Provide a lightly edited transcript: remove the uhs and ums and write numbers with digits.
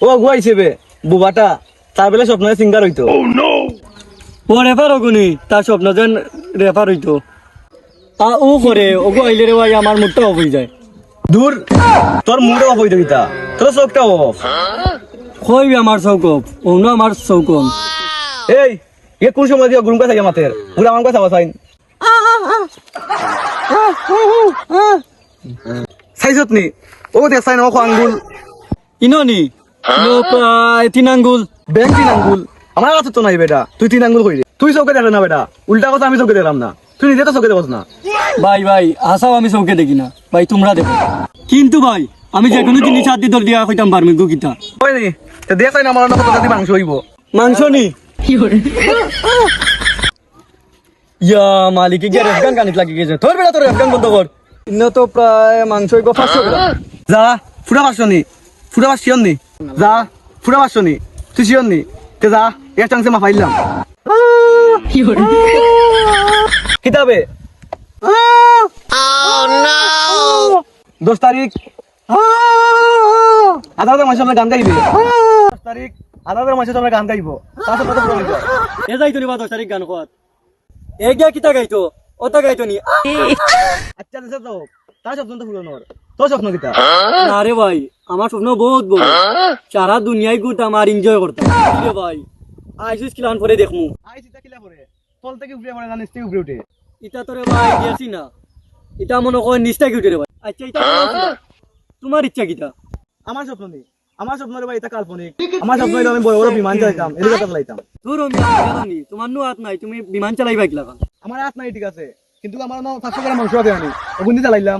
ও গুয়া হিসেবে বুবাটা তার বেলা স্বপ্ন সিঙ্গার হইতো। ও রেফার অগুনি তার স্বপ্ন যেন রেফার হইতো। ও করে ওগো আইলে রে ভাই আমার মুডটা অফ হয়ে যায়। দূর, তোর মুডে অফ হইতো কিতা, তোর চোখটা অফ। কইবি আমার চৌক অফ, অন্য আমার চৌক অন। এই এ কোন সময় দিয়ে গুরুম কথা মাতের পুরা আমার কথা বাসাইন সাইজত নি ও দেখাই না আঙ্গুল ইননি লো প্রায় 3 আঙ্গুল। ব্যাংক 3 আঙ্গুল আমার কাছে তো নাই বেটা, তুই 3 আঙ্গুল কই রে? তুই চোখে দেখে না বেটা, উল্টা কথা আমি চোখে দেখলাম না, তুই নিজে তো চোখে দেখছ না। ভাই ভাই হাসাও আমি চৌকে দেখি না ভাই, তোমরা দেখো। কিন্তু ভাই আমি যে কোনো জিনিস হাত দিয়ে দল দিয়া কইতাম পারমি গো কিতা। কই নি তে দেখাই না আমার না কত মাংস হইব। মাংস নি ইয়া মালিকে গিয়ে রেফগান কানিত লাগি গেছে। তোর বেলা তোর রেফগান বন্ধ কর। ইন্ন তো প্রায় মাংস হইব 500 গ্রাম। যা ফুটা পারছ নি, ফুটা পারছ নি, যা ফুটা পারছ নি, তুই শিওর নি তে যা এক চান্সে মা ফাইলাম কিতাবে 10 তারিখ আধার মাসে আমরা গান গাইবে। 10 তারিখ আধার মাসে আমরা গান গাইব। তাতে কত বড় হইছে এ যাইতো নি বা 10 তারিখ গান কোয়াত এ গিয়া কিতা গাইতো ওটা গাইতো নি। আচ্ছা দেশে তো তার স্বপ্ন তো পূরণ হর, তোর স্বপ্ন কিতা? না রে ভাই আমার স্বপ্ন বহুত বড়, সারা দুনিয়ায় ঘুরতাম আর এনজয় করতাম। কি রে ভাই আইসিস কিলান পরে দেখমু। আই চিতা কিলা করে তল থেকে উপরে পড়ে না নিচ থেকে উপরে উঠে। ইটা তোরে ভাই দিয়েছি না, এটা মনে কয় নিচটা কি উঠে রে ভাই। আচ্ছা এটা তোমার ইচ্ছা কিটা? আমার স্বপ্ন নেই, আমার স্বপ্ন রে ভাই এটা কাল্পনিক। আমার স্বপ্ন হইলো আমি বড় বড় বিমান চালাইতাম, হেলিকপ্টার চালাইতাম। তোর আমি তোমার নো হাত নাই, তুমি বিমান চালাইবা কিলা? আমার হাত নাই ঠিক আছে, কিন্তু আমার 500 গ্রাম মাংস আছে, আমি ওগুন দিয়ে চালাইলাম।